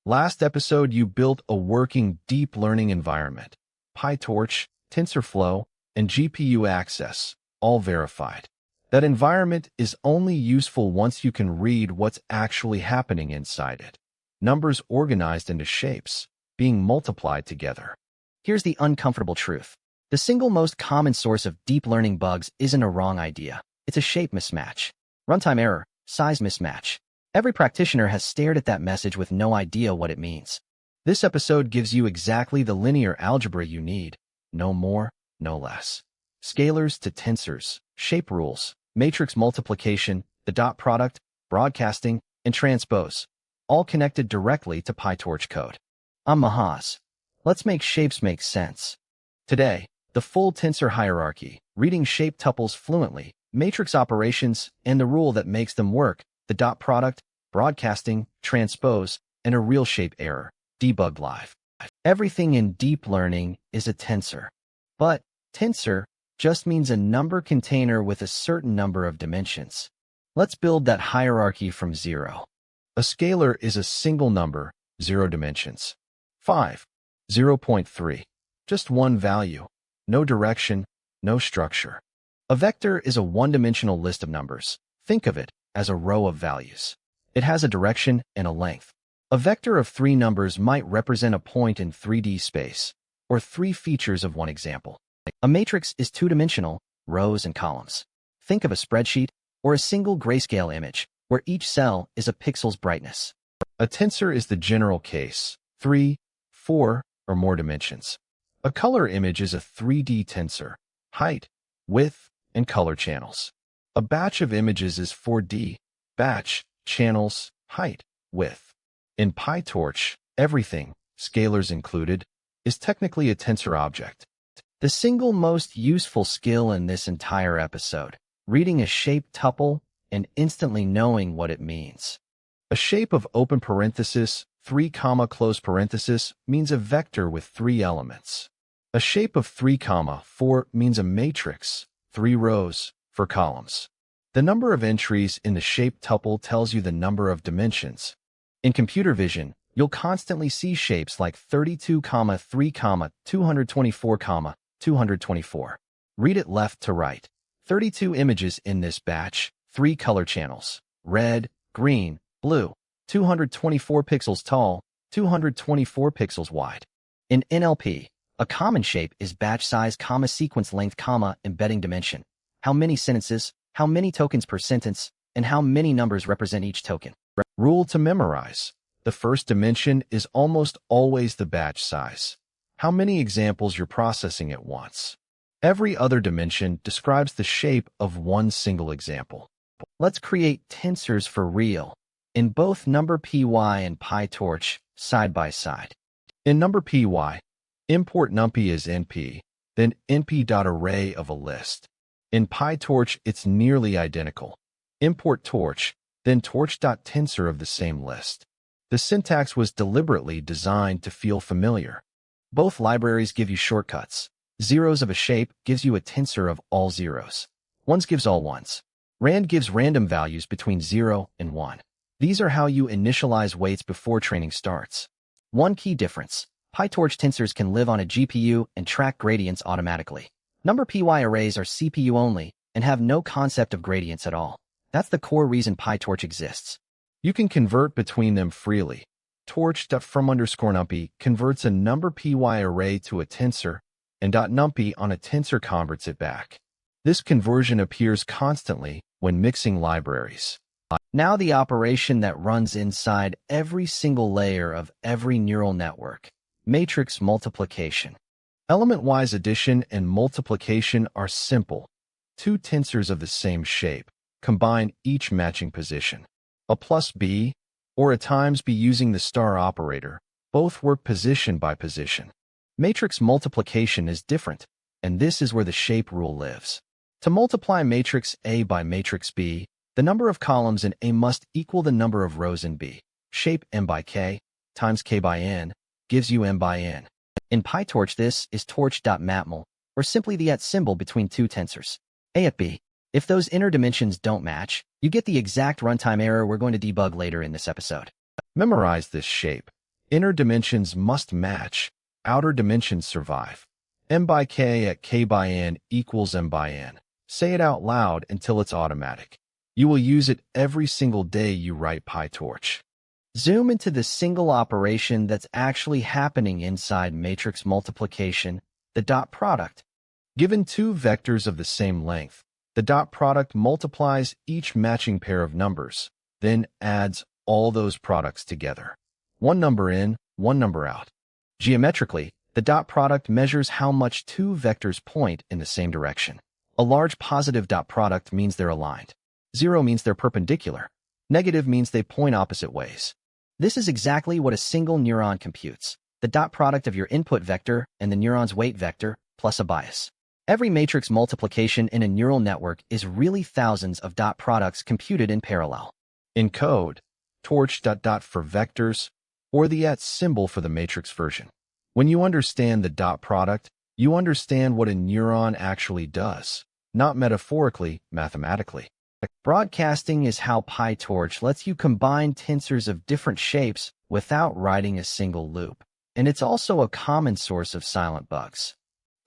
Last episode, you built a working deep learning environment. PyTorch, TensorFlow, and GPU access, all verified. That environment is only useful once you can read what's actually happening inside it. Numbers organized into shapes, being multiplied together. Here's the uncomfortable truth. The single most common source of deep learning bugs isn't a wrong idea. It's a shape mismatch. Runtime error, size mismatch. Every practitioner has stared at that message with no idea what it means. This episode gives you exactly the linear algebra you need. No more, no less. Scalars to tensors, shape rules, matrix multiplication, the dot product, broadcasting, and transpose, all connected directly to PyTorch code. I'm Mahaz. Let's make shapes make sense. Today, the full tensor hierarchy, reading shape tuples fluently, matrix operations, and the rule that makes them work, the dot product, broadcasting, transpose, and a real shape error, debug live. Everything in deep learning is a tensor. But tensor just means a number container with a certain number of dimensions. Let's build that hierarchy from zero. A scalar is a single number, 0 dimensions. 5, 0.3, just one value, no direction, no structure. A vector is a one-dimensional list of numbers. Think of it as a row of values. It has a direction and a length. A vector of 3 numbers might represent a point in 3D space, or 3 features of one example. A matrix is two-dimensional, rows and columns. Think of a spreadsheet or a single grayscale image, where each cell is a pixel's brightness. A tensor is the general case, 3, 4, or more dimensions. A color image is a 3D tensor, height, width, and color channels. A batch of images is 4D, batch, channels, height, width. In PyTorch, everything, scalars included, is technically a tensor object. The single most useful skill in this entire episode, reading a shape tuple and instantly knowing what it means. A shape of open parenthesis, 3 comma close parenthesis means a vector with 3 elements. A shape of 3 comma 4 means a matrix, 3 rows, for columns. The number of entries in the shape tuple tells you the number of dimensions. In computer vision, you'll constantly see shapes like 32, 3, 224, 224. Read it left to right. 32 images in this batch, 3 color channels, red, green, blue, 224 pixels tall, 224 pixels wide. In NLP, a common shape is batch size, sequence length, embedding dimension. How many sentences, how many tokens per sentence, and how many numbers represent each token. Rule to memorize. The first dimension is almost always the batch size. How many examples you're processing at once. Every other dimension describes the shape of one single example. Let's create tensors for real, in both NumPy and PyTorch, side by side. In NumPy, import NumPy as NP, then NP.array of a list. In PyTorch, it's nearly identical. Import torch, then torch.tensor of the same list. The syntax was deliberately designed to feel familiar. Both libraries give you shortcuts. Zeros of a shape gives you a tensor of all zeros. Ones gives all ones. Rand gives random values between 0 and 1. These are how you initialize weights before training starts. One key difference. PyTorch tensors can live on a GPU and track gradients automatically. NumPy arrays are CPU only and have no concept of gradients at all. That's the core reason PyTorch exists. You can convert between them freely. Torch.from_numpy converts a NumPy array to a tensor, and .numpy on a tensor converts it back. This conversion appears constantly when mixing libraries. Now the operation that runs inside every single layer of every neural network. Matrix multiplication. Element-wise addition and multiplication are simple. 2 tensors of the same shape. Combine each matching position. A plus b, or a times b using the star operator, both work position by position. Matrix multiplication is different, and this is where the shape rule lives. To multiply matrix A by matrix B, the number of columns in A must equal the number of rows in B. Shape M by K times K by N gives you M by N. In PyTorch, this is torch.matmul, or simply the at symbol between 2 tensors, A at B. If those inner dimensions don't match, you get the exact runtime error we're going to debug later in this episode. Memorize this shape. Inner dimensions must match. Outer dimensions survive. M by k at k by n equals m by n. Say it out loud until it's automatic. You will use it every single day you write PyTorch. Zoom into the single operation that's actually happening inside matrix multiplication, the dot product. Given two vectors of the same length, the dot product multiplies each matching pair of numbers, then adds all those products together. One number in, one number out. Geometrically, the dot product measures how much two vectors point in the same direction. A large positive dot product means they're aligned. 0 means they're perpendicular. Negative means they point opposite ways. This is exactly what a single neuron computes, the dot product of your input vector and the neuron's weight vector plus a bias. Every matrix multiplication in a neural network is really thousands of dot products computed in parallel. In code, torch ... for vectors, or the @ symbol for the matrix version. When you understand the dot product, you understand what a neuron actually does, not metaphorically, mathematically. Broadcasting is how PyTorch lets you combine tensors of different shapes without writing a single loop, and it's also a common source of silent bugs.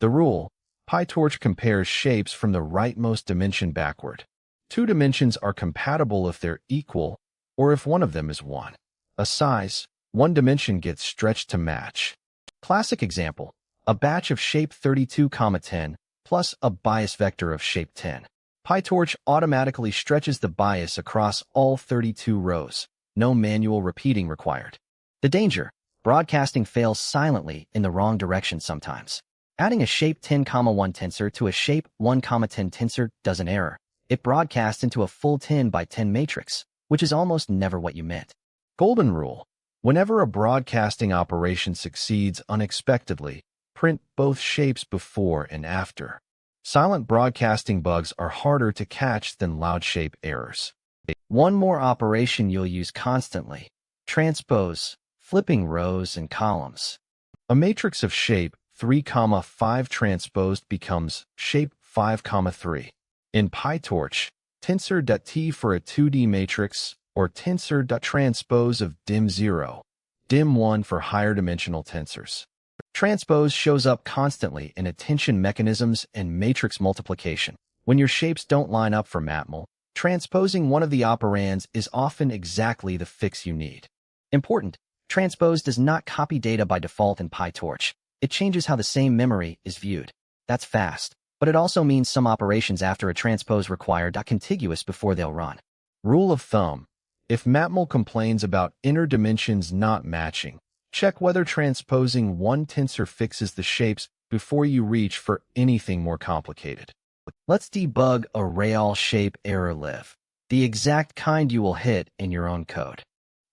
The rule: PyTorch compares shapes from the rightmost dimension backward. Two dimensions are compatible if they're equal, or if one of them is 1. A size, one dimension gets stretched to match. Classic example: a batch of shape 32,10 plus a bias vector of shape 10. PyTorch automatically stretches the bias across all 32 rows. No manual repeating required. The danger: broadcasting fails silently in the wrong direction sometimes. Adding a shape 10,1 tensor to a shape 1,10 tensor does an error. It broadcasts into a full 10 by 10 matrix, which is almost never what you meant. Golden rule: whenever a broadcasting operation succeeds unexpectedly, print both shapes before and after. Silent broadcasting bugs are harder to catch than loud shape errors. One more operation you'll use constantly: transpose, flipping rows and columns. A matrix of shape 3,5 transposed becomes shape 5,3. In PyTorch, tensor.t for a 2D matrix, or tensor.transpose of dim0, dim1 for higher dimensional tensors. Transpose shows up constantly in attention mechanisms and matrix multiplication. When your shapes don't line up for matmul, transposing one of the operands is often exactly the fix you need. Important: transpose does not copy data by default in PyTorch. It changes how the same memory is viewed. That's fast, but it also means some operations after a transpose require .contiguous before they'll run. Rule of thumb: if matmul complains about inner dimensions not matching, check whether transposing one tensor fixes the shapes before you reach for anything more complicated. Let's debug a real shape error live, the exact kind you will hit in your own code.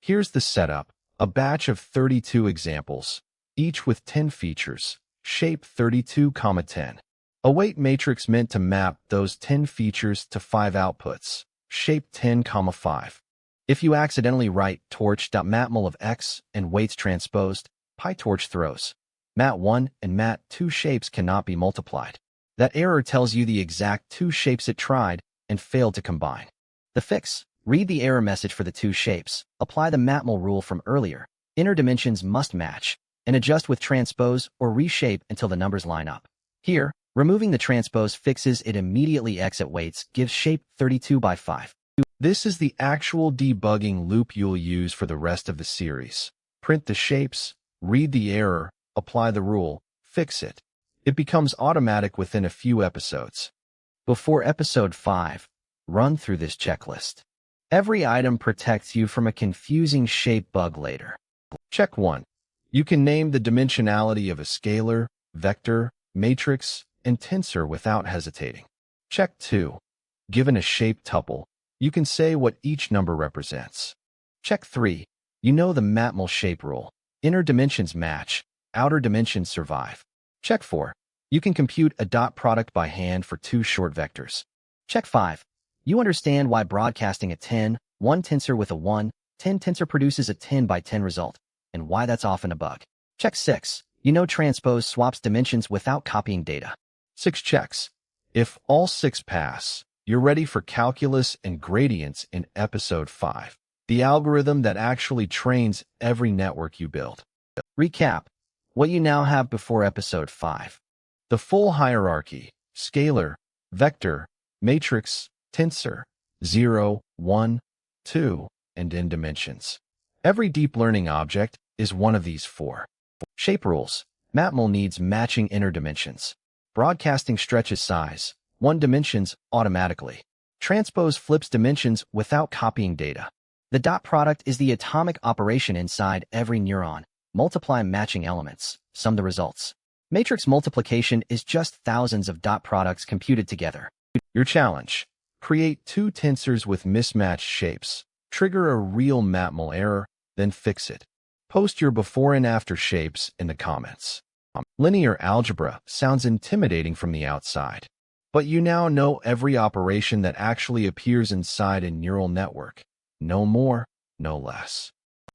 Here's the setup: a batch of 32 examples, each with 10 features, shape 32,10. A weight matrix meant to map those 10 features to 5 outputs, shape 10,5. If you accidentally write torch.matmul of x and weights transposed, PyTorch throws mat1 and mat2 shapes cannot be multiplied. That error tells you the exact two shapes it tried and failed to combine. The fix: read the error message for the two shapes, apply the matmul rule from earlier, inner dimensions must match, and adjust with transpose or reshape until the numbers line up. Here, removing the transpose fixes it immediately. Exit weights gives shape 32 by 5. This is the actual debugging loop you'll use for the rest of the series. Print the shapes, read the error, apply the rule, fix it. It becomes automatic within a few episodes. Before episode 5, run through this checklist. Every item protects you from a confusing shape bug later. Check 1. You can name the dimensionality of a scalar, vector, matrix, and tensor without hesitating. Check 2. Given a shape tuple, you can say what each number represents. Check 3. You know the matmul shape rule. Inner dimensions match, outer dimensions survive. Check 4. You can compute a dot product by hand for two short vectors. Check 5. You understand why broadcasting a 10, 1 tensor with a 1, 10 tensor produces a 10 by 10 result, and why that's often a bug. Check 6. You know transpose swaps dimensions without copying data. 6 checks. If all 6 pass, you're ready for calculus and gradients in episode 5. the algorithm that actually trains every network you build. Recap what you now have before episode 5. The full hierarchy: scalar, vector, matrix, tensor, 0, 1, 2, and n dimensions. Every deep learning object is one of these 4. Shape rules. Matmul needs matching inner dimensions. Broadcasting stretches size, 1 dimensions automatically. Transpose flips dimensions without copying data. The dot product is the atomic operation inside every neuron. Multiply matching elements, sum the results. Matrix multiplication is just thousands of dot products computed together. Your challenge: create 2 tensors with mismatched shapes. Trigger a real matmul error, then fix it. Post your before and after shapes in the comments. Linear algebra sounds intimidating from the outside, but you now know every operation that actually appears inside a neural network. No more, no less.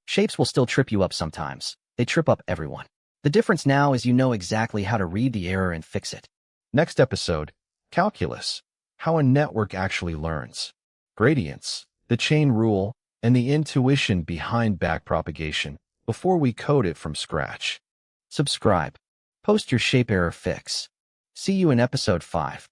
Shapes will still trip you up sometimes. They trip up everyone. The difference now is you know exactly how to read the error and fix it. Next episode: calculus, how a network actually learns. Gradients, the chain rule, and the intuition behind backpropagation before we code it from scratch. Subscribe. Post your shape error fix. See you in episode 5.